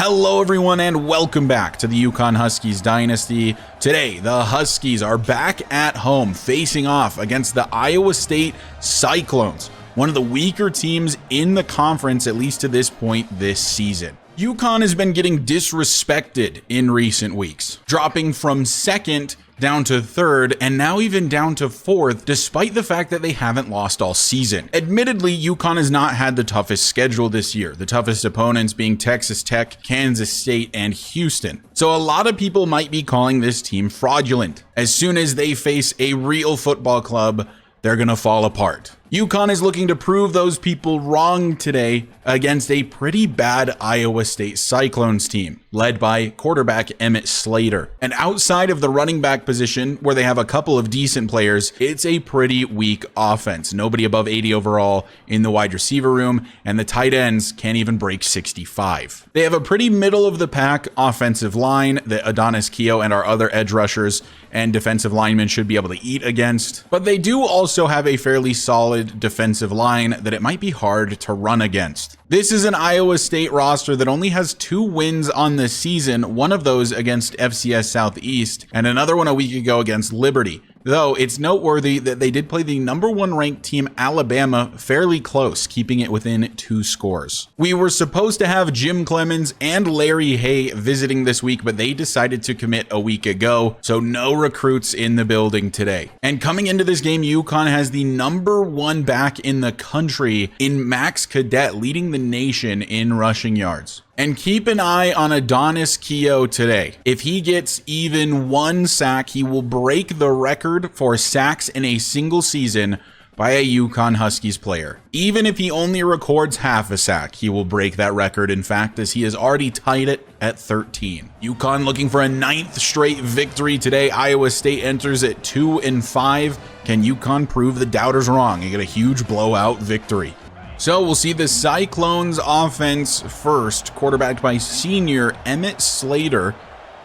Hello everyone and welcome back to the UConn Huskies Dynasty. Today, the Huskies are back at home facing off against the Iowa State Cyclones, one of the weaker teams in the conference, at least to this point this season. UConn has been getting disrespected in recent weeks, dropping from second down to third, and now even down to fourth, despite the fact that they haven't lost all season. Admittedly, UConn has not had the toughest schedule this year, the toughest opponents being Texas Tech, Kansas State, and Houston. So a lot of people might be calling this team fraudulent. As soon as they face a real football club, they're gonna fall apart. UConn is looking to prove those people wrong today against a pretty bad Iowa State Cyclones team, led by quarterback Emmett Slater. And outside of the running back position, where they have a couple of decent players, it's a pretty weak offense. Nobody above 80 overall in the wide receiver room, and the tight ends can't even break 65. They have a pretty middle-of-the-pack offensive line that Adonis Keough and our other edge rushers and defensive linemen should be able to eat against. But they do also have a fairly solid defensive line that it might be hard to run against. This is an Iowa State roster that only has 2 wins on the season, one of those against FCS Southeast and another one a week ago against Liberty. Though it's noteworthy that they did play the #1 ranked team Alabama fairly close, keeping it within 2 scores. We were supposed to have Jim Clemens and Larry Hay visiting this week, but they decided to commit a week ago, so no recruits in the building today. And coming into this game, UConn has the #1 back in the country in Max Cadet, leading the nation in rushing yards. And keep an eye on Adonis Keough today. If he gets even 1 sack, he will break the record for sacks in a single season by a UConn Huskies player. Even if he only records half a sack, he will break that record, in fact, as he has already tied it at 13. UConn looking for a 9th straight victory today. Iowa State enters at 2-5. Can UConn prove the doubters wrong and get a huge blowout victory? So we'll see the Cyclones offense first, quarterbacked by senior Emmett Slater.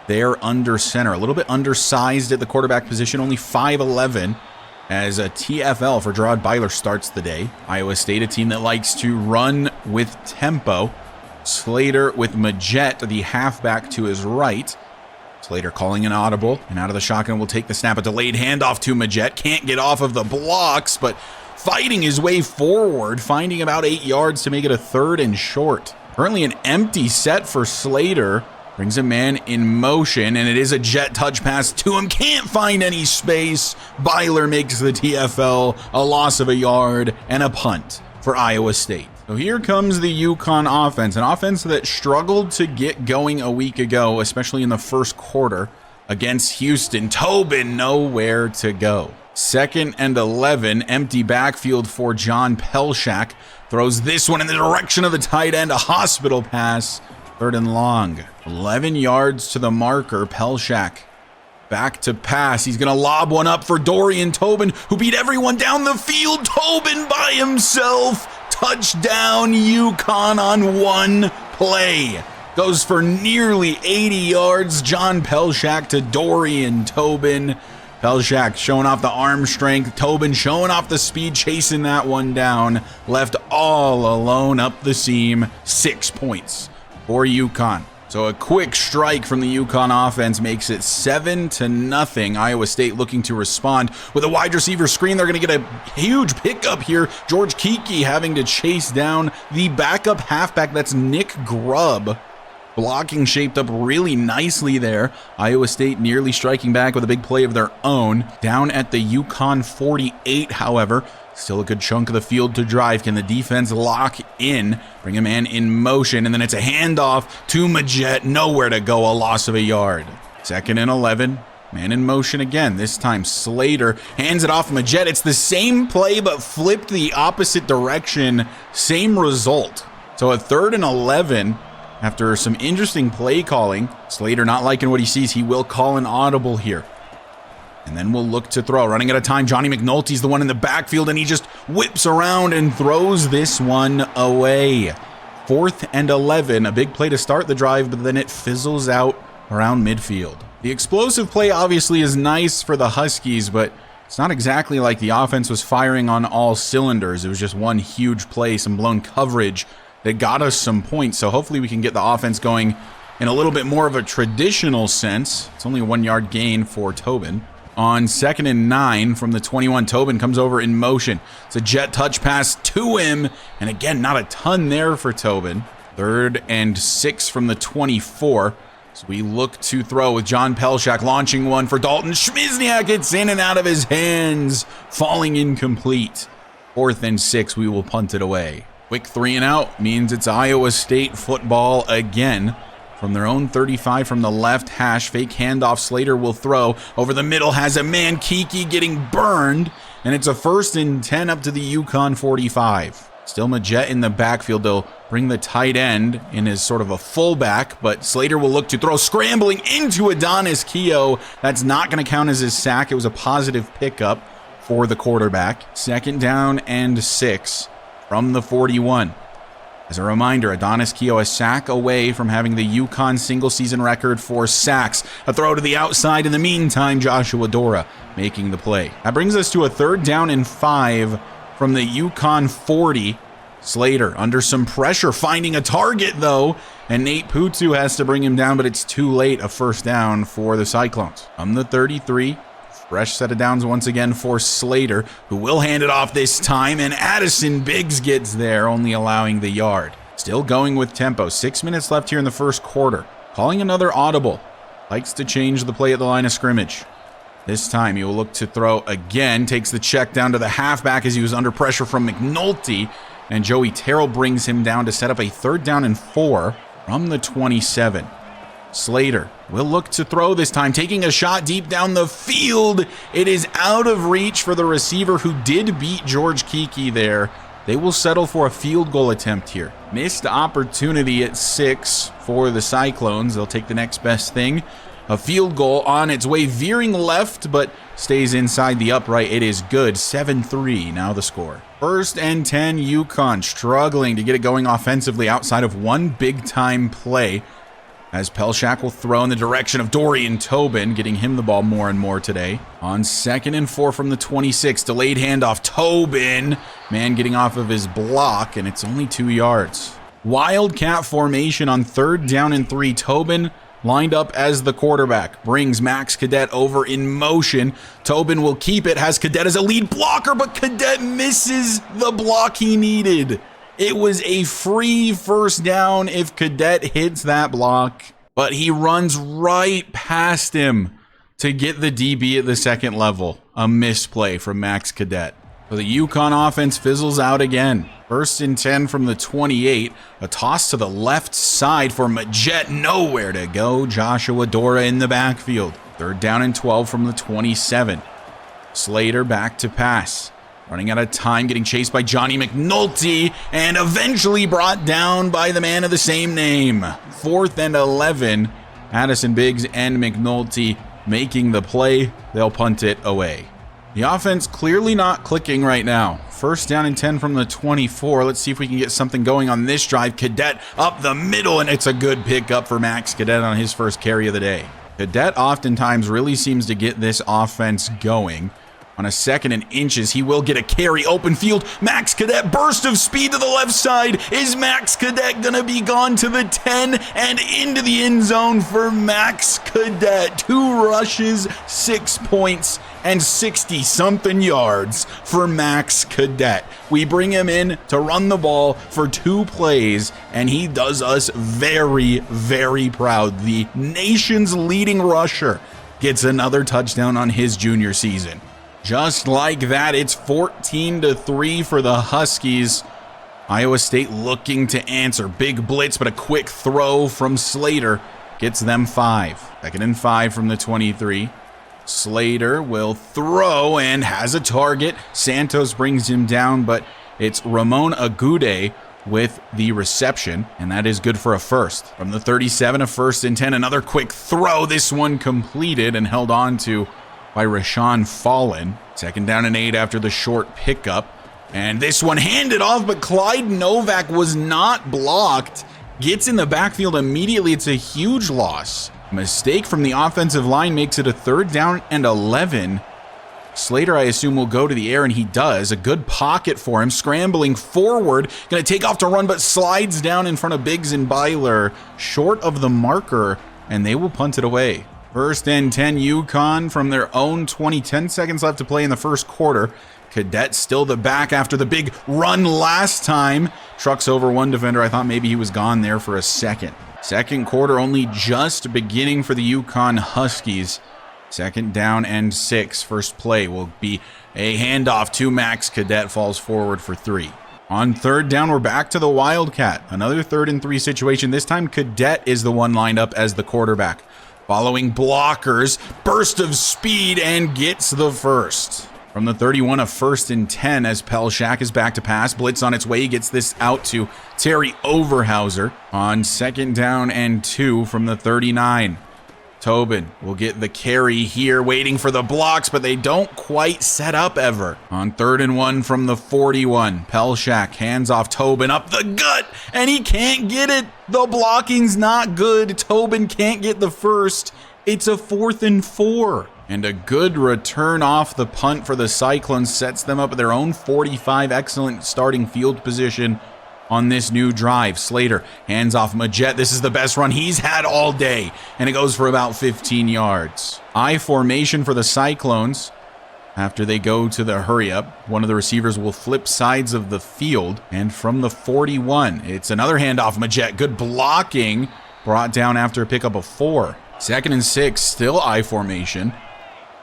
They're under center, a little bit undersized at the quarterback position, only 5'11", as a TFL for Gerard Byler starts the day. Iowa State, a team that likes to run with tempo. Slater with Majette, the halfback to his right. Slater calling an audible, and out of the shotgun will take the snap. A delayed handoff to Majette. Can't get off of the blocks, but fighting his way forward, finding about 8 yards to make it a 3rd and short. Currently an empty set for Slater. Brings a man in motion, and it is a jet touch pass to him. Can't find any space. Byler makes the TFL, a loss of a yard, and a punt for Iowa State. So here comes the UConn offense, an offense that struggled to get going a week ago, especially in the first quarter against Houston. Tobin nowhere to go. 2nd and 11, empty backfield for John Pelshak. Throws this one in the direction of the tight end, a hospital pass, 3rd and long. 11 yards to the marker. Pelshak back to pass. He's going to lob one up for Dorian Tobin, who beat everyone down the field. Tobin by himself. Touchdown UConn on 1 play. Goes for nearly 80 yards. John Pelshak to Dorian Tobin. Pelshak showing off the arm strength. Tobin showing off the speed, chasing that one down. Left all alone up the seam. 6 points for UConn. So a quick strike from the UConn offense makes it 7-0. Iowa State looking to respond with a wide receiver screen. They're going to get a huge pickup here. George Kiki having to chase down the backup halfback. That's Nick Grubb. Blocking shaped up really nicely there. Iowa State nearly striking back with a big play of their own. Down at the UConn 48, however. Still a good chunk of the field to drive. Can the defense lock in? Bring a man in motion, and then it's a handoff to Majette. Nowhere to go, a loss of a yard. 2nd and 11. Man in motion again. This time Slater hands it off Majette. It's the same play, but flipped the opposite direction. Same result. So a 3rd and 11. After some interesting play calling, Slater not liking what he sees, he will call an audible here. And then we'll look to throw. Running out of time, Johnny McNulty's the one in the backfield, and he just whips around and throws this one away. 4th and 11, a big play to start the drive, but then it fizzles out around midfield. The explosive play obviously is nice for the Huskies, but it's not exactly like the offense was firing on all cylinders. It was just one huge play, some blown coverage that got us some points. So hopefully we can get the offense going in a little bit more of a traditional sense. It's only a 1-yard gain for Tobin. On 2nd and 9 from the 21, Tobin comes over in motion. It's a jet touch pass to him. And again, not a ton there for Tobin. 3rd and 6 from the 24. So we look to throw with John Pelshak launching one for Dalton Schmizniak. It's in and out of his hands, falling incomplete. 4th and 6, we will punt it away. Quick 3 and out means it's Iowa State football again. From their own 35 from the left hash, fake handoff, Slater will throw. Over the middle has a man, Kiki getting burned, and it's a 1st and 10 up to the UConn 45. Still Majette in the backfield. They'll bring the tight end in as sort of a fullback, but Slater will look to throw, scrambling into Adonis Keough. That's not going to count as his sack. It was a positive pickup for the quarterback. 2nd down and 6 from the 41. As a reminder, Adonis Keough a sack away from having the UConn single-season record for sacks. A throw to the outside. In the meantime, Joshua Dora making the play. That brings us to a 3rd down and 5 from the UConn 40. Slater under some pressure, finding a target, though, and Nate Putu has to bring him down, but it's too late. A 1st down for the Cyclones. From the 33, fresh set of downs once again for Slater, who will hand it off this time, and Addison Biggs gets there, only allowing the yard. Still going with tempo. 6 minutes left here in the first quarter. Calling another audible. Likes to change the play at the line of scrimmage. This time he will look to throw again. Takes the check down to the halfback as he was under pressure from McNulty, and Joey Terrell brings him down to set up a 3rd down and 4 from the 27. Slater will look to throw this time, taking a shot deep down the field. It is out of reach for the receiver who did beat George Kiki there. They will settle for a field goal attempt here. Missed opportunity at 6 for the Cyclones. They'll take the next best thing. A field goal on its way, veering left, but stays inside the upright. It is good. 7-3 now the score. 1st and 10, UConn struggling to get it going offensively outside of one big-time play, as Pelshak will throw in the direction of Dorian Tobin, getting him the ball more and more today. On 2nd and 4 from the 26, delayed handoff, Tobin, man getting off of his block, and it's only 2 yards. Wildcat formation on 3rd down and 3. Tobin lined up as the quarterback, brings Max Cadet over in motion. Tobin will keep it, has Cadet as a lead blocker, but Cadet misses the block he needed. It was a free 1st down if Cadet hits that block, but he runs right past him to get the DB at the 2nd level. A misplay from Max Cadet. So the UConn offense fizzles out again. 1st and 10 from the 28. A toss to the left side for Majette. Nowhere to go. Joshua Dora in the backfield. 3rd down and 12 from the 27. Slater back to pass. Running out of time, getting chased by Johnny McNulty, and eventually brought down by the man of the same name. 4th and 11. Addison Biggs and McNulty making the play. They'll punt it away. The offense clearly not clicking right now. 1st down and 10 from the 24. Let's see if we can get something going on this drive. Cadet up the middle, and it's a good pickup for Max Cadet on his first carry of the day. Cadet oftentimes really seems to get this offense going. On a 2nd and inches, he will get a carry, open field. Max Cadet, burst of speed to the left side. Is Max Cadet gonna be gone to the 10 and into the end zone for Max Cadet? 2 rushes, 6 points, and 60-something yards for Max Cadet. We bring him in to run the ball for 2 plays, and he does us very, very proud. The nation's leading rusher gets another touchdown on his junior season. Just like that, it's 14-3 for the Huskies. Iowa State looking to answer. Big blitz, but a quick throw from Slater gets them 5. 2nd and 5 from the 23. Slater will throw and has a target. Santos brings him down, but it's Ramon Agude with the reception, and that is good for a 1st. From the 37, a 1st and 10. Another quick throw. This one completed and held on to by Rashawn Fallon. 2nd down and 8 after the short pickup. And this one handed off, but Clyde Novak was not blocked. Gets in the backfield immediately. It's a huge loss. Mistake from the offensive line makes it a 3rd down and 11. Slater, I assume, will go to the air, and he does. A good pocket for him, scrambling forward. Going to take off to run, but slides down in front of Biggs and Byler, short of the marker, and they will punt it away. 1st and 10 UConn from their own 20. 10 seconds left to play in the first quarter. Cadet still the back after the big run last time. Trucks over one defender. I thought maybe he was gone there for a second. Second quarter only just beginning for the UConn Huskies. 2nd down and 6. First play will be a handoff to Max. Cadet falls forward for 3. On 3rd down, we're back to the Wildcat. Another 3rd and 3 situation. This time Cadet is the one lined up as the quarterback. Following blockers, burst of speed, and gets the first. From the 31, a 1st and 10 as Pelshak is back to pass. Blitz on its way, gets this out to Terry Overhauser. On 2nd down and 2 from the 39. Tobin will get the carry here, waiting for the blocks, but they don't quite set up ever. On 3rd and 1 from the 41, Pelshak hands off Tobin up the gut, and he can't get it. The blocking's not good. Tobin can't get the first. It's a 4th and 4. And a good return off the punt for the Cyclones sets them up at their own 45. Excellent starting field position on this new drive. Slater hands off Majette. This is the best run he's had all day, and it goes for about 15 yards. I formation for the Cyclones. After they go to the hurry up, one of the receivers will flip sides of the field, and from the 41, it's another handoff. Majette, good blocking, brought down after a pickup of 4. 2nd and 6, still I formation.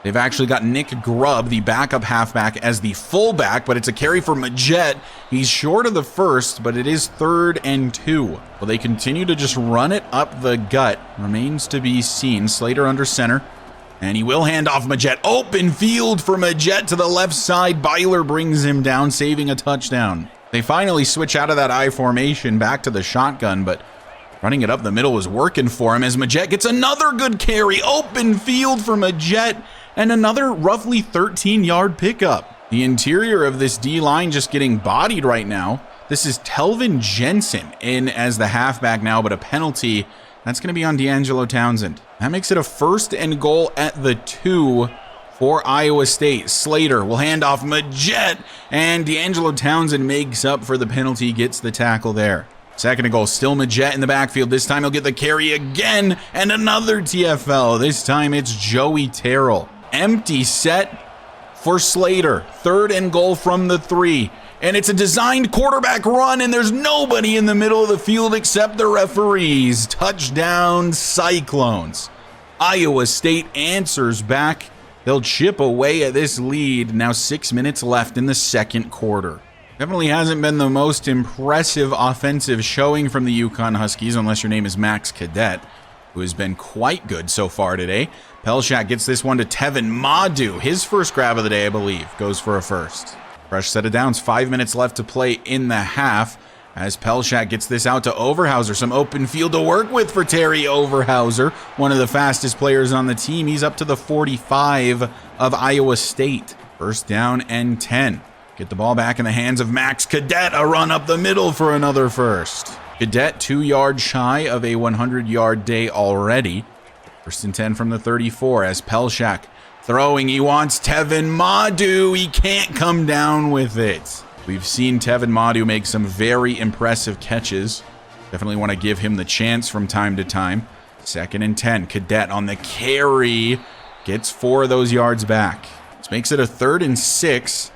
They've actually got Nick Grubb, the backup halfback, as the fullback, but it's a carry for Majette. He's short of the first, but it is 3rd and 2. Will they continue to just run it up the gut? Remains to be seen. Slater under center, and he will hand off Majette. Open field for Majette to the left side. Byler brings him down, saving a touchdown. They finally switch out of that I formation back to the shotgun, but running it up the middle was working for him as Majette gets another good carry. Open field for Majette, and another roughly 13-yard pickup. The interior of this D-line just getting bodied right now. This is Telvin Jensen in as the halfback now, but a penalty. That's going to be on D'Angelo Townsend. That makes it a 1st and goal at the 2 for Iowa State. Slater will hand off Majette, and D'Angelo Townsend makes up for the penalty, gets the tackle there. 2nd and goal, still Majette in the backfield. This time he'll get the carry again, and another TFL. This time it's Joey Terrell. Empty set for Slater. 3rd and goal from the 3. And it's a designed quarterback run, and there's nobody in the middle of the field except the referees. Touchdown, Cyclones. Iowa State answers back. They'll chip away at this lead. Now 6 minutes left in the 2nd quarter. Definitely hasn't been the most impressive offensive showing from the UConn Huskies, unless your name is Max Cadet, who has been quite good so far today. Pelshak gets this one to Tevin Madu. His first grab of the day, I believe, goes for a first. Fresh set of downs. 5 minutes left to play in the half as Pelshak gets this out to Overhauser. Some open field to work with for Terry Overhauser, one of the fastest players on the team. He's up to the 45 of Iowa State. 1st down and 10. Get the ball back in the hands of Max Cadet. A run up the middle for another first. Cadet 2 yards shy of a 100-yard day already. 1st and 10 from the 34 as Pelshak throwing. He wants Tevin Madu. He can't come down with it. We've seen Tevin Madu make some very impressive catches. Definitely want to give him the chance from time to time. 2nd and 10. Cadet on the carry. Gets 4 of those yards back. This makes it a 3rd and 6.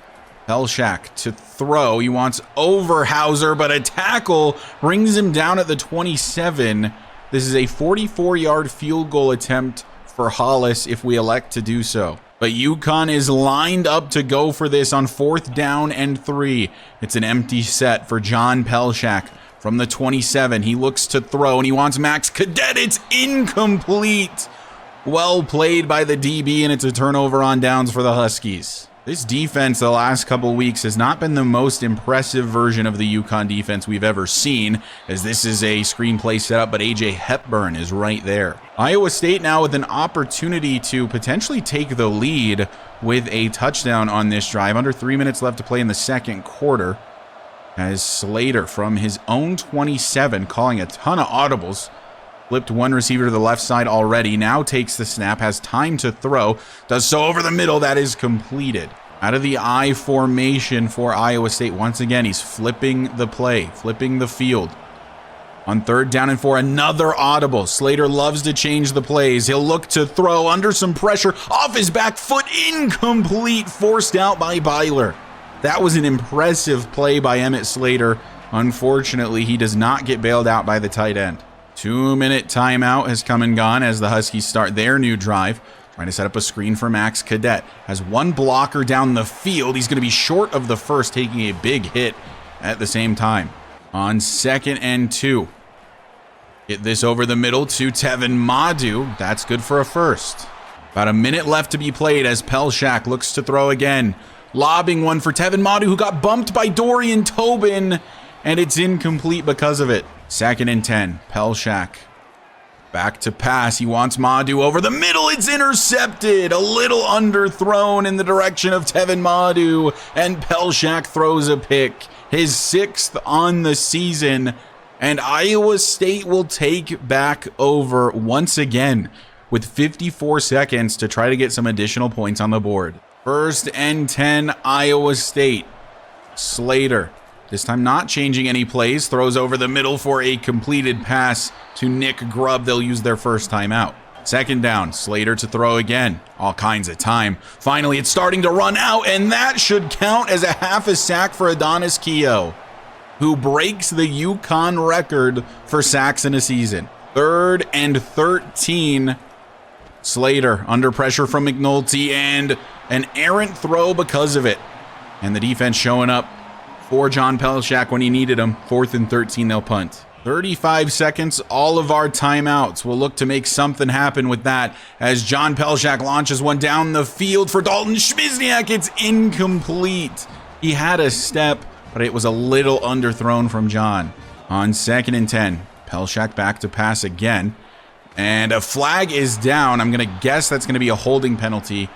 Pelshak to throw. He wants Overhauser, but a tackle brings him down at the 27. This is a 44-yard field goal attempt for Hollis if we elect to do so. But UConn is lined up to go for this on 4th down and 3. It's an empty set for John Pelshak from the 27. He looks to throw, and he wants Max Cadet. It's incomplete. Well played by the DB, and it's a turnover on downs for the Huskies. This defense the last couple weeks has not been the most impressive version of the UConn defense we've ever seen, as this is a screenplay setup, but A.J. Hepburn is right there. Iowa State now with an opportunity to potentially take the lead with a touchdown on this drive. Under 3 minutes left to play in the 2nd quarter, as Slater from his own 27, calling a ton of audibles, Flipped one receiver to the left side already. Now takes the snap, has time to throw. Does so over the middle. That is completed. Out of the I formation for Iowa State. Once again, he's flipping the play, flipping the field. On 3rd down and 4, another audible. Slater loves to change the plays. He'll look to throw under some pressure. Off his back foot, incomplete, forced out by Byler. That was an impressive play by Emmett Slater. Unfortunately, he does not get bailed out by the tight end. 2-minute timeout has come and gone as the Huskies start their new drive. Trying to set up a screen for Max Cadet. Has one blocker down the field. He's going to be short of the first, taking a big hit at the same time. On 2nd and 2. Get this over the middle to Tevin Madu. That's good for a first. About a minute left to be played as Pelshak looks to throw again. Lobbing one for Tevin Madu, who got bumped by Dorian Tobin, and it's incomplete because of it. 2nd and 10. Pelshak back to pass. He wants Madu over the middle. It's intercepted. A little underthrown in the direction of Tevin Madu, and Pelshak throws a pick. His 6th on the season, and Iowa State will take back over once again with 54 seconds to try to get some additional points on the board. 1st and 10, Iowa State. Slater, this time not changing any plays, throws over the middle for a completed pass to Nick Grubb. They'll use their first timeout. 2nd down, Slater to throw again. All kinds of time. Finally, it's starting to run out, and that should count as a half a sack for Adonis Keough, who breaks the UConn record for sacks in a season. 3rd and 13. Slater under pressure from McNulty, and an errant throw because of it. And the defense showing up for John Pelshak when he needed him. 4th and 13, they'll punt. 35 seconds, all of our timeouts. We'll look to make something happen with that as John Pelshak launches one down the field for Dalton Schmizniak. It's incomplete. He had a step, but it was a little underthrown from John. On 2nd and 10, Pelshak back to pass again. And a flag is down. I'm going to guess that's going to be a holding penalty,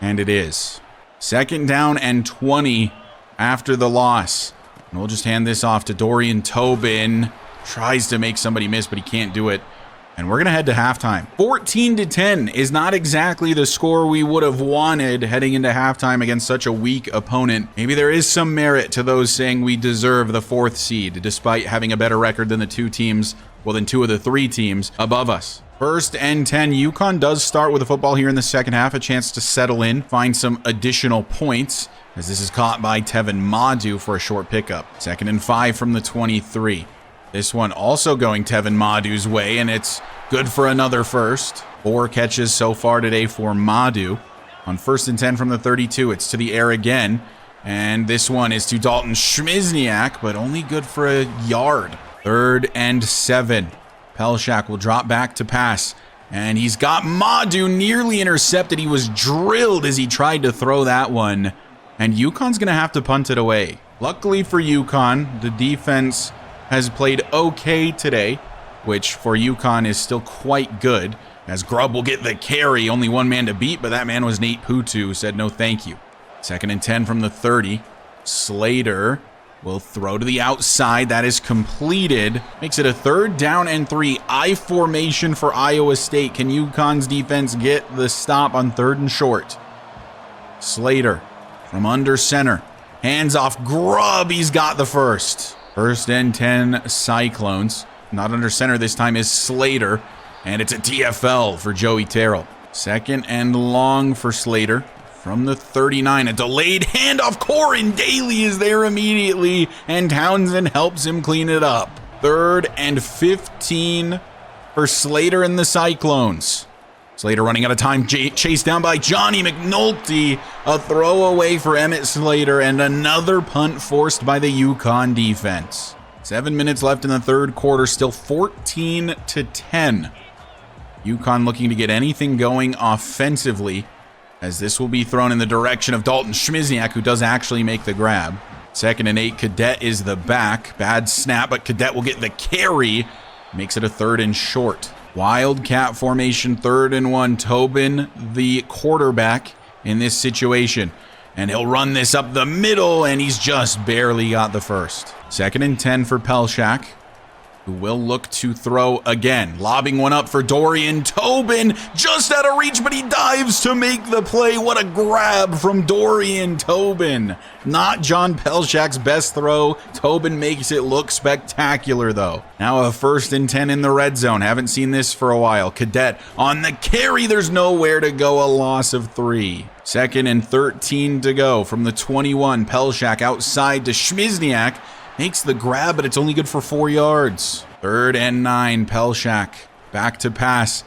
and it is. 2nd down and 20 after the loss. And we'll just hand this off to Dorian Tobin. Tries to make somebody miss, but he can't do it. And we're going to head to halftime. 14-10 is not exactly the score we would have wanted heading into halftime against such a weak opponent. Maybe there is some merit to those saying we deserve the 4th seed, despite having a better record than the 2 teams, well, than 2 of the 3 teams above us. 1st and 10. UConn does start with the football here in the second half. A chance to settle in, find some additional points, as this is caught by Tevin Madu for a short pickup. 2nd and 5 from the 23. This one also going Tevin Madu's way, and it's good for another first. 4 catches so far today for Madu. On 1st and 10 from the 32, it's to the air again. And this one is to Dalton Schmizniak, but only good for a yard. 3rd and 7. Pelshak will drop back to pass. And he's got Madu nearly intercepted. He was drilled as he tried to throw that one. And UConn's going to have to punt it away. Luckily for UConn, the defense has played okay today, which for UConn is still quite good, as Grubb will get the carry. Only one man to beat, but that man was Nate Putu, who said no thank you. 2nd and 10 from the 30. Slater will throw to the outside. That is completed. Makes it a 3rd down and 3. I formation for Iowa State. Can UConn's defense get the stop on 3rd and short? Slater from under center. Hands off Grubb. He's got the first. 1st and 10 Cyclones. Not under center this time is Slater. And it's a TFL for Joey Terrell. 2nd and long for Slater. From the 39, a delayed handoff. Corin Daly is there immediately, and Townsend helps him clean it up. 3rd and 15 for Slater and the Cyclones. Slater running out of time, chased down by Johnny McNulty. A throwaway for Emmett Slater, and another punt forced by the UConn defense. 7 minutes left in the 3rd quarter, still 14-10. UConn looking to get anything going offensively, as this will be thrown in the direction of Dalton Schmizniak, who does actually make the grab. 2nd and 8, Cadet is the back. Bad snap, but Cadet will get the carry. Makes it a 3rd and short. Wildcat formation, 3rd and 1. Tobin, the quarterback in this situation. And he'll run this up the middle, and he's just barely got the first. 2nd and 10 for Pelshak, who will look to throw again. Lobbing one up for Dorian Tobin, just out of reach, but he dives to make the play. What a grab from Dorian Tobin. Not John Pelshak's best throw. Tobin makes it look spectacular, though. Now a 1st and 10 in the red zone. Haven't seen this for a while. Cadet on the carry. There's nowhere to go. A loss of 3. 2nd and 13 to go from the 21. Pelshak outside to Schmizniak. Makes the grab, but it's only good for 4 yards. 3rd and 9, Pelshak back to pass.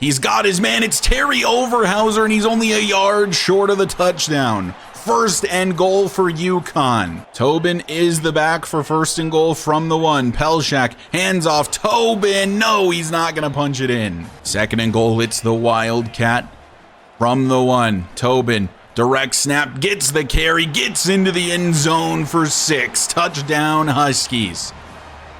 He's got his man. It's Terry Overhauser, and he's only a yard short of the touchdown. 1st and goal for UConn. Tobin is the back for 1st and goal from the 1. Pelshak hands off. Tobin. No, he's not going to punch it in. 2nd and goal. It's the Wildcat from the 1. Tobin. Direct snap, gets the carry, gets into the end zone for 6. Touchdown, Huskies.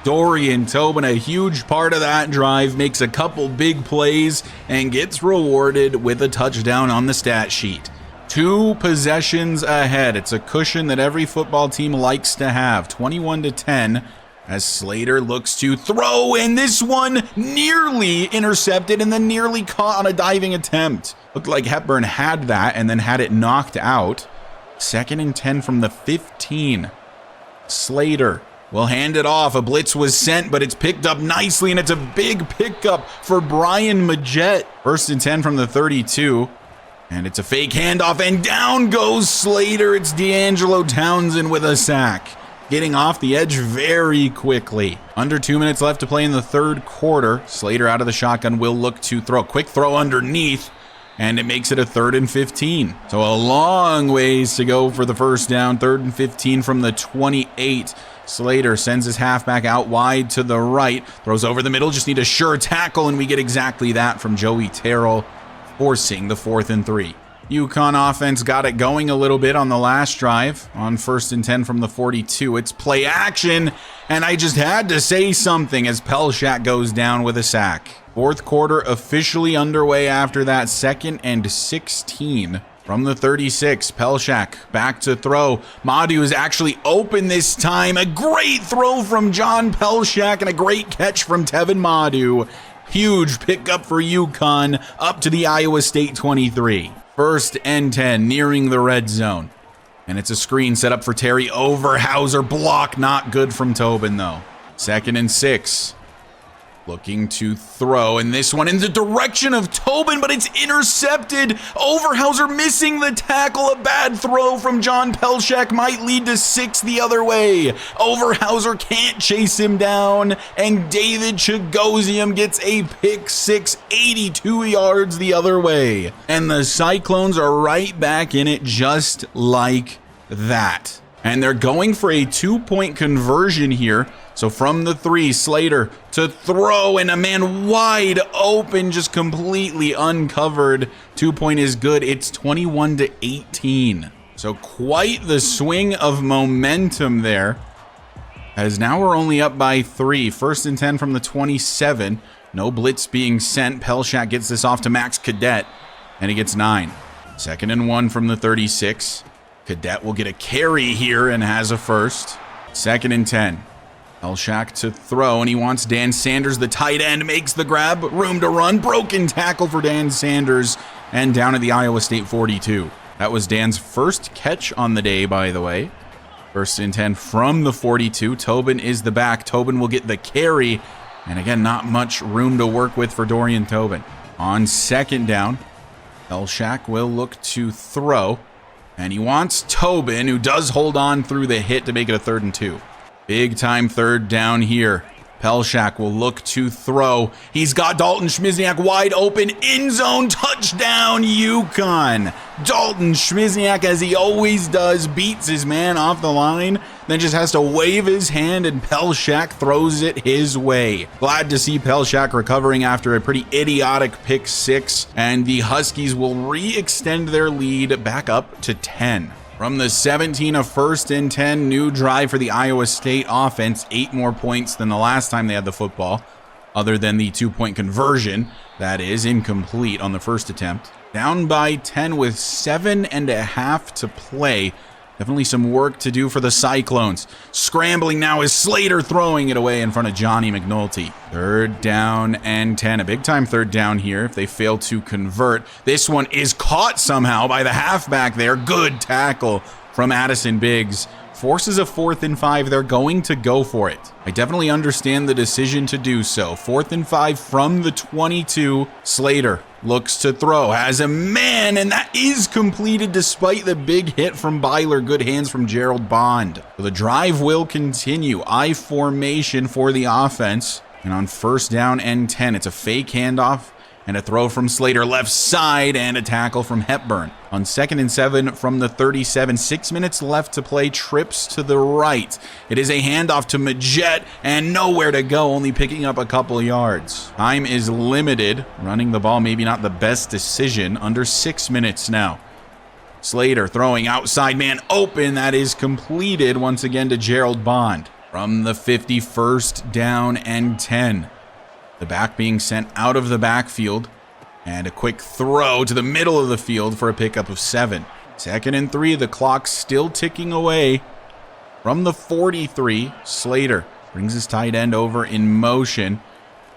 Dorian Tobin, a huge part of that drive, makes a couple big plays and gets rewarded with a touchdown on the stat sheet. 2 possessions ahead. It's a cushion that every football team likes to have. 21-10 as Slater looks to throw, and this one nearly intercepted and then nearly caught on a diving attempt. Looked like Hepburn had that and then had it knocked out. 2nd and 10 from the 15. Slater will hand it off. A blitz was sent, but it's picked up nicely, and it's a big pickup for Brian Majette. 1st and 10 from the 32. And it's a fake handoff, and down goes Slater. It's D'Angelo Townsend with a sack. Getting off the edge very quickly. Under 2 minutes left to play in the 3rd quarter. Slater out of the shotgun will look to throw. Quick throw underneath, and it makes it a 3rd and 15. So a long ways to go for the 1st down. 3rd and 15 from the 28. Slater sends his halfback out wide to the right. Throws over the middle. Just need a sure tackle, and we get exactly that from Joey Terrell, forcing the 4th and 3. UConn offense got it going a little bit on the last drive on 1st and 10 from the 42. It's play action, and I just had to say something as Pelshak goes down with a sack. 4th quarter officially underway after that. 2nd and 16 from the 36. Pelshak back to throw. Madu is actually open this time. A great throw from John Pelshak and a great catch from Tevin Madu. Huge pickup for UConn up to the Iowa State 23. 1st and 10, nearing the red zone. And it's a screen set up for Terry Overhauser. Block not good from Tobin, though. 2nd and 6. Looking to throw, and this one in the direction of Tobin, but it's intercepted. Overhauser missing the tackle. A bad throw from John Pelshak might lead to 6 the other way. Overhauser can't chase him down, and David Chagosium gets a pick 6, 82 yards the other way. And the Cyclones are right back in it just like that. And they're going for a 2-point conversion here. So from the 3, Slater to throw, and a man wide open, just completely uncovered. 2-point is good. It's 21-18. So quite the swing of momentum there, as now we're only up by 3. 1st and 10 from the 27. No blitz being sent. Pelshak gets this off to Max Cadet, and he gets 9. 2nd and 1 from the 36. Cadet will get a carry here and has a 1st. 2nd and 10. Pelshak to throw, and he wants Dan Sanders, the tight end, makes the grab. Room to run. Broken tackle for Dan Sanders, and down at the Iowa State 42. That was Dan's 1st catch on the day, by the way. 1st and 10 from the 42. Tobin is the back. Tobin will get the carry, and again, not much room to work with for Dorian Tobin. On 2nd down, Pelshak will look to throw, and he wants Tobin, who does hold on through the hit to make it a 3rd and 2. Big time 3rd down here. Pelshak will look to throw. He's got Dalton Schmizniak wide open. End zone touchdown, UConn. Dalton Schmizniak, as he always does, beats his man off the line, then just has to wave his hand, and Pelshak throws it his way. Glad to see Pelshak recovering after a pretty idiotic pick 6, and the Huskies will re-extend their lead back up to 10. From the 17, a 1st and 10, new drive for the Iowa State offense. 8 more points than the last time they had the football, other than the 2-point conversion. That is incomplete on the 1st attempt. Down by 10 with 7.5 to play. Definitely some work to do for the Cyclones. Scrambling now is Slater throwing it away in front of Johnny McNulty. 3rd down and 10. A big time 3rd down here if they fail to convert. This one is caught somehow by the halfback there. Good tackle from Addison Biggs. Forces a 4th and 5. They're going to go for it. I definitely understand the decision to do so. 4th and 5 from the 22. Slater looks to throw, has a man, and that is completed despite the big hit from Byler. Good hands from Gerald Bond. So the drive will continue. I formation for the offense. And on 1st down and 10, it's a fake handoff and a throw from Slater left side and a tackle from Hepburn. On 2nd and 7 from the 37, 6 minutes left to play, trips to the right. It is a handoff to Majette and nowhere to go, only picking up a couple yards. Time is limited. Running the ball, maybe not the best decision. Under 6 minutes now. Slater throwing outside man open. That is completed once again to Gerald Bond. From the 51st down and 10. The back being sent out of the backfield. And a quick throw to the middle of the field for a pickup of 7. 2nd and 3, the clock still ticking away. From the 43, Slater brings his tight end over in motion.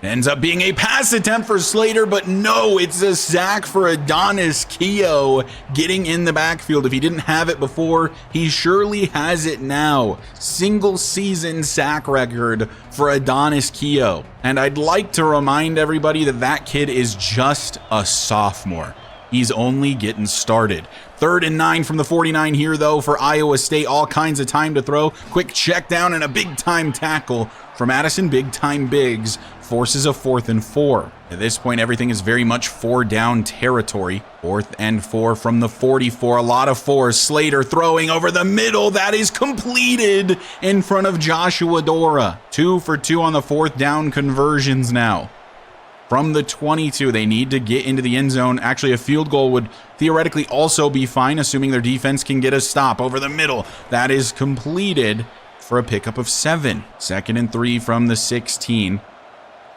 Ends up being a pass attempt for Slater, but no, it's a sack for Adonis Keogh getting in the backfield. If he didn't have it before, he surely has it now. Single season sack record for Adonis Keogh. And I'd like to remind everybody that that kid is just a sophomore. He's only getting started. 3rd and 9 from the 49 here, though, for Iowa State. All kinds of time to throw. Quick check down and a big-time tackle from Addison Big-Time Biggs. Forces a 4th and 4. At this point, everything is very much 4-down territory. 4th and 4 from the 44. A lot of 4s. Slater throwing over the middle. That is completed in front of Joshua Dora. 2 for 2 on the 4th down conversions now. From the 22, they need to get into the end zone. Actually, a field goal would theoretically also be fine, assuming their defense can get a stop over the middle. That is completed for a pickup of 7. 2nd and 3 from the 16.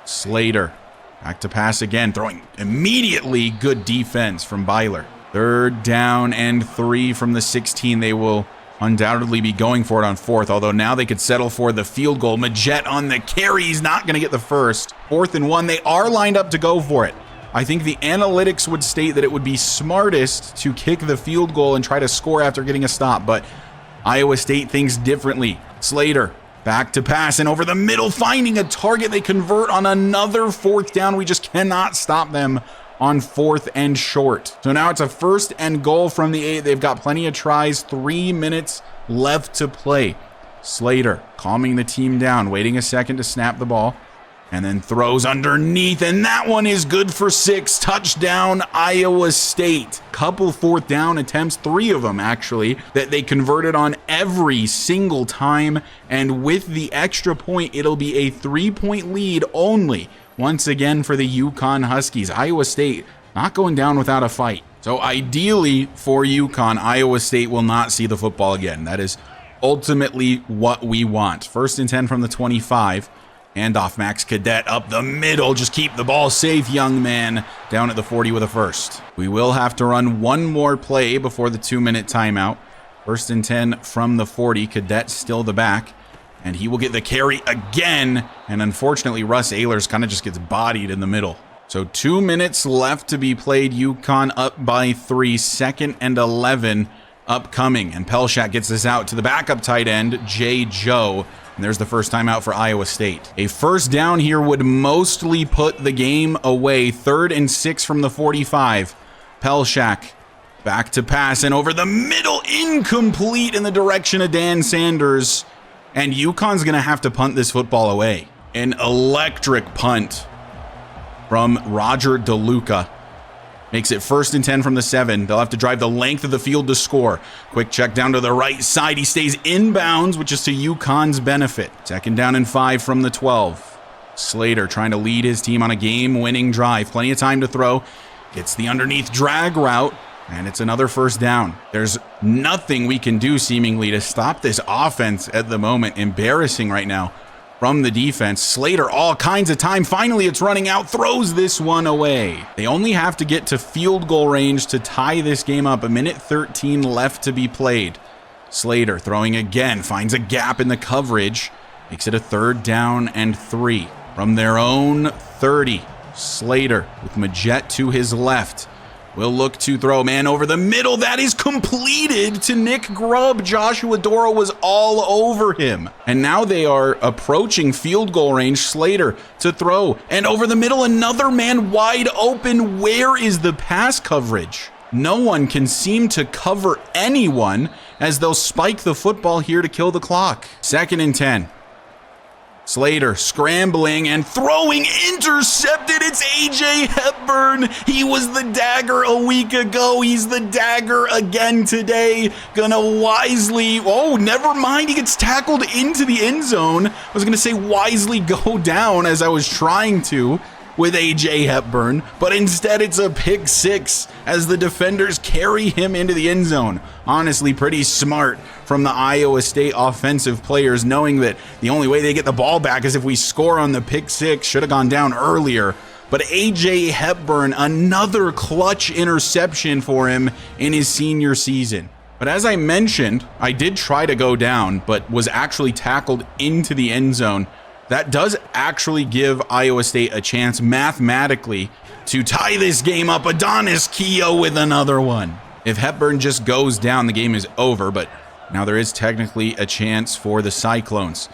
Slater back to pass again, throwing immediately. Good defense from Byler. 3rd down and 3 from the 16. They will undoubtedly be going for it on 4th, although now they could settle for the field goal. Majette on the carry. He's not going to get the first. 4th and 1. They are lined up to go for it. I think the analytics would state that it would be smartest to kick the field goal and try to score after getting a stop, but Iowa State thinks differently. Slater back to pass and over the middle, finding a target. They convert on another 4th down. We just cannot stop them on 4th and short. So now it's a 1st and goal from the 8. They've got plenty of tries. 3 minutes left to play. Slater calming the team down, waiting a second to snap the ball, and then throws underneath, and that one is good for 6. Touchdown, Iowa State. Couple 4th down attempts, 3 of them actually, that they converted on every single time, and with the extra point, it'll be a 3-point lead only. Once again for the UConn Huskies. Iowa State not going down without a fight. So ideally for UConn, Iowa State will not see the football again. That is ultimately what we want. 1st and 10 from the 25. And off Max Cadet up the middle. Just keep the ball safe, young man. Down at the 40 with a 1st. We will have to run one more play before the 2-minute timeout. 1st and 10 from the 40. Cadet still the back. And he will get the carry again. And unfortunately, Russ Ehlers kind of just gets bodied in the middle. So 2 minutes left to be played. UConn up by 3. 2nd and 11 upcoming. And Pelshak gets this out to the backup tight end, Jay Joe. And there's the first timeout for Iowa State. A 1st down here would mostly put the game away. 3rd and 6 from the 45. Pelshak back to pass and over the middle. Incomplete in the direction of Dan Sanders. And UConn's going to have to punt this football away. An electric punt from Roger DeLuca. Makes it 1st and 10 from the 7. They'll have to drive the length of the field to score. Quick check down to the right side. He stays inbounds, which is to UConn's benefit. 2nd down and 5 from the 12. Slater trying to lead his team on a game-winning drive. Plenty of time to throw. Gets the underneath drag route. And it's another 1st down. There's nothing we can do seemingly to stop this offense at the moment. Embarrassing right now from the defense. Slater all kinds of time. Finally, it's running out. Throws this one away. They only have to get to field goal range to tie this game up. 1:13 left to be played. Slater throwing again, finds a gap in the coverage, makes it a 3rd down and 3. From their own 30, Slater with Majette to his left will look to throw, man, over the middle. That is completed to Nick Grubb. Joshua Doro was all over him. And now they are approaching field goal range. Slater to throw, and over the middle, another man wide open. Where is the pass coverage? No one can seem to cover anyone as they'll spike the football here to kill the clock. 2nd and 10. Slater scrambling and throwing, intercepted. It's AJ Hepburn. He was the dagger a week ago. He's the dagger again today. Gonna wisely, oh, never mind. He gets tackled into the end zone. I was gonna say wisely go down as I was trying to with AJ Hepburn, but instead it's a pick 6 as the defenders carry him into the end zone. Honestly, pretty smart from the Iowa State offensive players, knowing that the only way they get the ball back is if we score on the pick 6. Should have gone down earlier. But AJ Hepburn, another clutch interception for him in his senior season. But as I mentioned, I did try to go down, but was actually tackled into the end zone. That does actually give Iowa State a chance mathematically to tie this game up. Adonis Keough with another one. If Hepburn just goes down, the game is over, but now there is technically a chance for the Cyclones.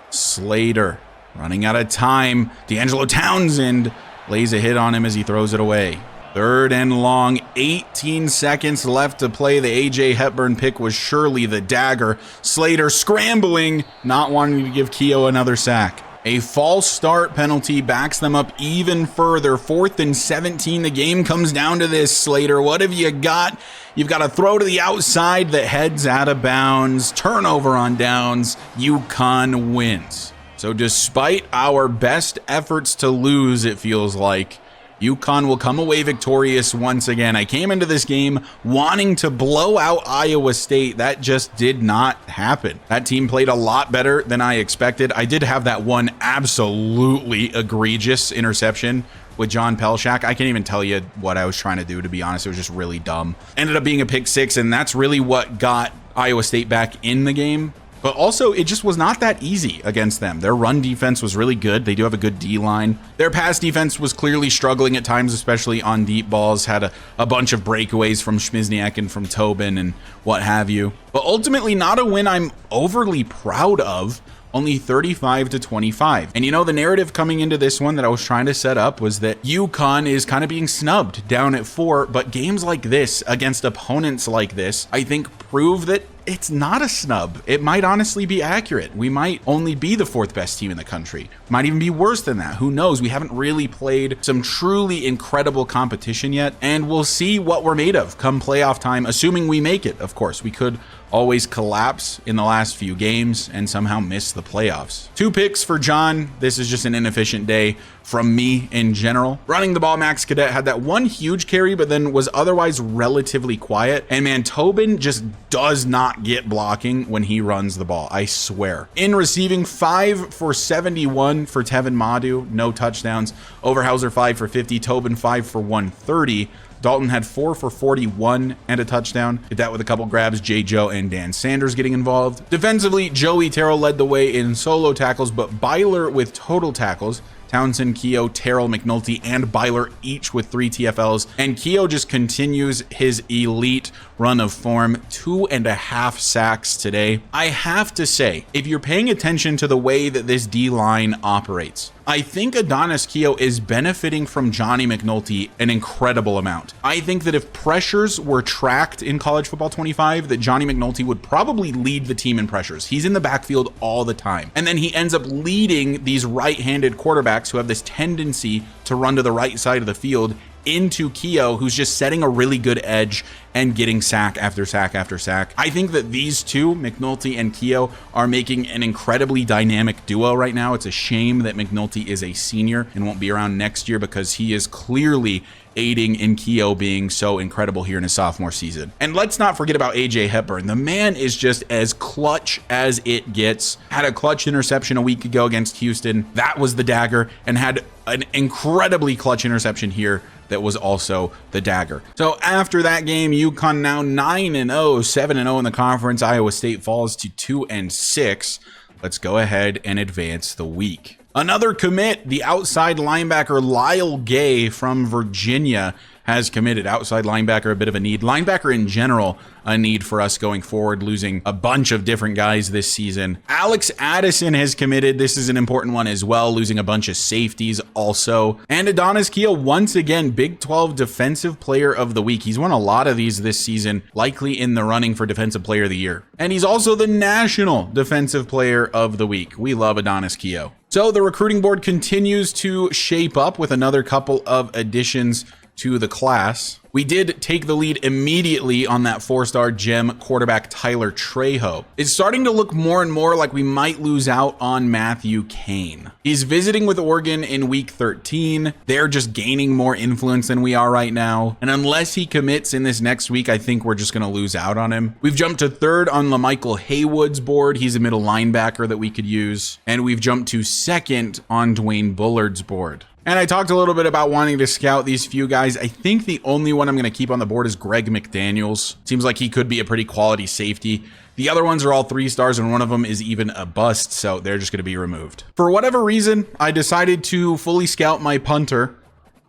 Slater running out of time. D'Angelo Townsend lays a hit on him as he throws it away. 3rd and long, 18 seconds left to play. The AJ Hepburn pick was surely the dagger. Slater scrambling, not wanting to give Keough another sack. A false start penalty backs them up even further. 4th and 17, the game comes down to this. Slater, what have you got? You've got a throw to the outside that heads out of bounds. Turnover on downs. UConn wins. So despite our best efforts to lose, it feels like, UConn will come away victorious once again. I came into this game wanting to blow out Iowa State. That just did not happen. That team played a lot better than I expected. I did have that one absolutely egregious interception with John Pelshak. I can't even tell you what I was trying to do, to be honest. It was just really dumb. Ended up being a pick 6, and that's really what got Iowa State back in the game. But also, it just was not that easy against them. Their run defense was really good. They do have a good D-line. Their pass defense was clearly struggling at times, especially on deep balls. Had a bunch of breakaways from Schmizniak and from Tobin and what have you. But ultimately, not a win I'm overly proud of. Only 35-25. And you know, the narrative coming into this one that I was trying to set up was that UConn is kind of being snubbed down at 4, but games like this against opponents like this, I think prove that it's not a snub. It might honestly be accurate. We might only be the 4th best team in the country. Might even be worse than that. Who knows? We haven't really played some truly incredible competition yet, and we'll see what we're made of come playoff time, assuming we make it, of course. We could always collapse in the last few games and somehow miss the playoffs. 2 picks for John. This is just an inefficient day from me in general. Running the ball, Max Cadet had that one huge carry, but then was otherwise relatively quiet. And man, Tobin just does not get blocking when he runs the ball, I swear. In receiving, 5 for 71 for Tevin Madu, no touchdowns. Overhauser 5 for 50, Tobin 5 for 130. Dalton had 4 for 41 and a touchdown. Did that with a couple grabs. Jay Joe and Dan Sanders getting involved. Defensively, Joey Terrell led the way in solo tackles, but Byler with total tackles. Townsend, Keough, Terrell, McNulty, and Byler each with 3 TFLs. And Keough just continues his elite run of form. 2.5 sacks today. I have to say, if you're paying attention to the way that this D-line operates, I think Adonis Keough is benefiting from Johnny McNulty an incredible amount. I think that if pressures were tracked in College Football 25, that Johnny McNulty would probably lead the team in pressures. He's in the backfield all the time. And then he ends up leading these right-handed quarterbacks who have this tendency to run to the right side of the field into Keough, who's just setting a really good edge and getting sack after sack after sack. I think that these two, McNulty and Keough, are making an incredibly dynamic duo right now. It's a shame that McNulty is a senior and won't be around next year because he is clearly aiding in Keogh being so incredible here in his sophomore season. And let's not forget about AJ Hepburn. The man is just as clutch as it gets. Had a clutch interception a week ago against Houston. That was the dagger, and had an incredibly clutch interception here that was also the dagger. So after that game, UConn now 9-0, 7-0 in the conference. Iowa State falls to 2-6. Let's go ahead and advance the week. Another commit, the outside linebacker Lyle Gay from Virginia has committed. Outside linebacker, a bit of a need. Linebacker in general, a need for us going forward, losing a bunch of different guys this season. Alex Addison has committed. This is an important one as well, losing a bunch of safeties also. And Adonis Keogh, once again, Big 12 Defensive Player of the Week. He's won a lot of these this season, likely in the running for Defensive Player of the Year. And he's also the National Defensive Player of the Week. We love Adonis Keogh. So the recruiting board continues to shape up with another couple of additions to the class. We did take the lead immediately on that 4-star gem quarterback Tyler Trejo. It's starting to look more and more like we might lose out on Matthew Kane. He's visiting with Oregon in week 13. They're just gaining more influence than we are right now. And unless he commits in this next week, I think we're just going to lose out on him. We've jumped to 3rd on LaMichael Haywood's board. He's a middle linebacker that we could use. And we've jumped to 2nd on Dwayne Bullard's board. And I talked a little bit about wanting to scout these few guys. I think the only one I'm going to keep on the board is Greg McDaniels. Seems like he could be a pretty quality safety. The other ones are all 3 stars, and one of them is even a bust, so they're just going to be removed. For whatever reason, I decided to fully scout my punter,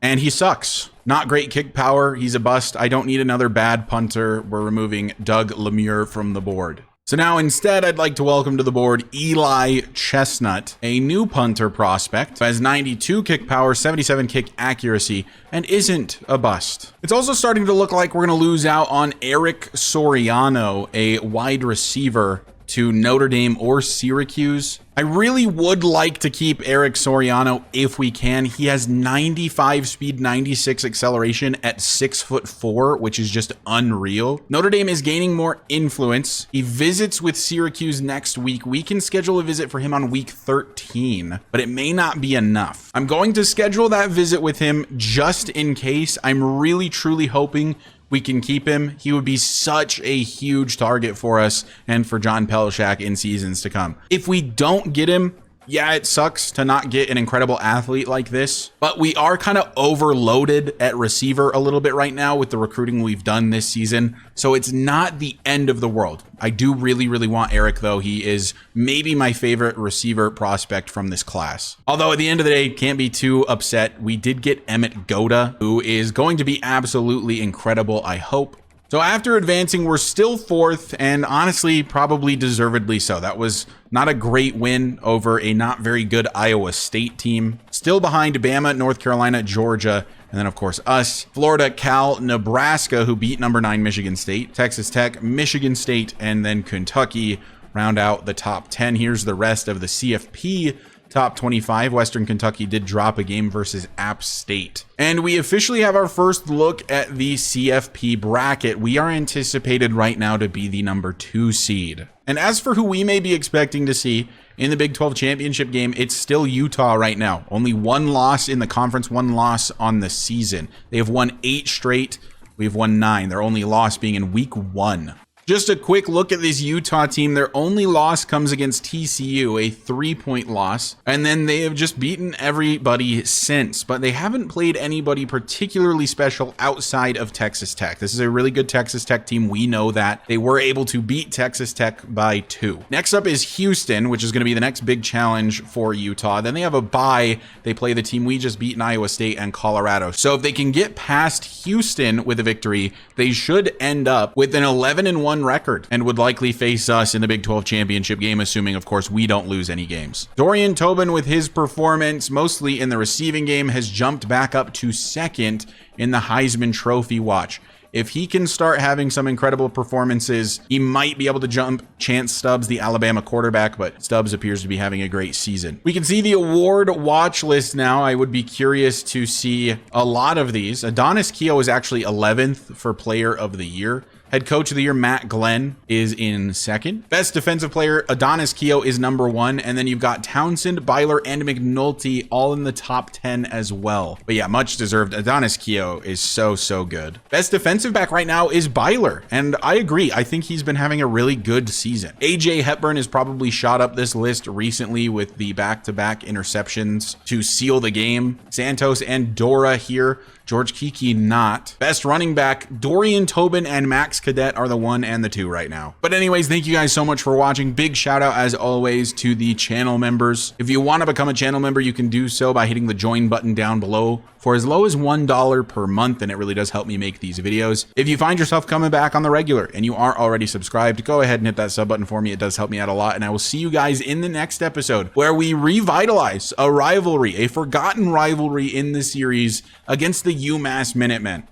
and he sucks. Not great kick power. He's a bust. I don't need another bad punter. We're removing Doug Lemure from the board. So now instead, I'd like to welcome to the board Eli Chestnut, a new punter prospect who has 92 kick power, 77 kick accuracy, and isn't a bust. It's also starting to look like we're going to lose out on Eric Soriano, a wide receiver, to Notre Dame or Syracuse. I really would like to keep Eric Soriano if we can. He has 95 speed, 96 acceleration at 6'4", which is just unreal. Notre Dame is gaining more influence. He visits with Syracuse next week. We can schedule a visit for him on week 13, but it may not be enough. I'm going to schedule that visit with him just in case. I'm really, truly hoping we can keep him. He would be such a huge target for us and for John Pelishak in seasons to come. If we don't get him, yeah, it sucks to not get an incredible athlete like this, but we are kind of overloaded at receiver a little bit right now with the recruiting we've done this season. So it's not the end of the world. I do really, really want Eric, though. He is maybe my favorite receiver prospect from this class. Although at the end of the day, can't be too upset. We did get Emmett Goda, who is going to be absolutely incredible, I hope. So after advancing, we're still 4th, and honestly, probably deservedly so. That was not a great win over a not very good Iowa State team. Still behind Bama, North Carolina, Georgia, and then of course us, Florida, Cal, Nebraska, who beat number 9 Michigan State, Texas Tech, Michigan State, and then Kentucky round out the top 10. Here's the rest of the CFP top 25. Western Kentucky did drop a game versus App State. And we officially have our first look at the CFP bracket. We are anticipated right now to be the number 2 seed. And as for who we may be expecting to see in the Big 12 championship game, it's still Utah right now. Only 1 loss in the conference, 1 loss on the season. They have won 8 straight. We've won 9. Their only loss being in week 1. Just a quick look at this Utah team. Their only loss comes against TCU, a 3-point loss, and then they have just beaten everybody since, but they haven't played anybody particularly special outside of Texas Tech. This is a really good Texas Tech team. We know that. They were able to beat Texas Tech by 2. Next up is Houston, which is going to be the next big challenge for Utah. Then they have a bye. They play the team we just beat in Iowa State and Colorado. So if they can get past Houston with a victory, they should end up with an 11-1 record and would likely face us in the Big 12 championship game, assuming, of course, we don't lose any games. Dorian Tobin, with his performance, mostly in the receiving game, has jumped back up to 2nd in the Heisman Trophy watch. If he can start having some incredible performances, he might be able to jump Chance Stubbs, the Alabama quarterback, but Stubbs appears to be having a great season. We can see the award watch list now. I would be curious to see a lot of these. Adonis Keogh is actually 11th for Player of the Year. Head coach of the year, Matt Glenn, is in second. Best defensive player, Adonis Keough, is number 1. And then you've got Townsend, Byler, and McNulty all in the top 10 as well. But yeah, much deserved. Adonis Keough is so good. Best defensive back right now is Byler. And I agree. I think he's been having a really good season. AJ Hepburn has probably shot up this list recently with the back-to-back interceptions to seal the game. Santos and Dora here. George Kiki not. Best running back, Dorian Tobin and Max Cadet are the 1 and the 2 right now. But anyways, thank you guys so much for watching. Big shout out as always to the channel members. If you want to become a channel member, you can do so by hitting the join button down below for as low as $1 per month, and it really does help me make these videos. If you find yourself coming back on the regular and you are already subscribed, go ahead and hit that sub button for me. It does help me out a lot, and I will see you guys in the next episode where we revitalize a rivalry, a forgotten rivalry in the series against the UMass Minutemen.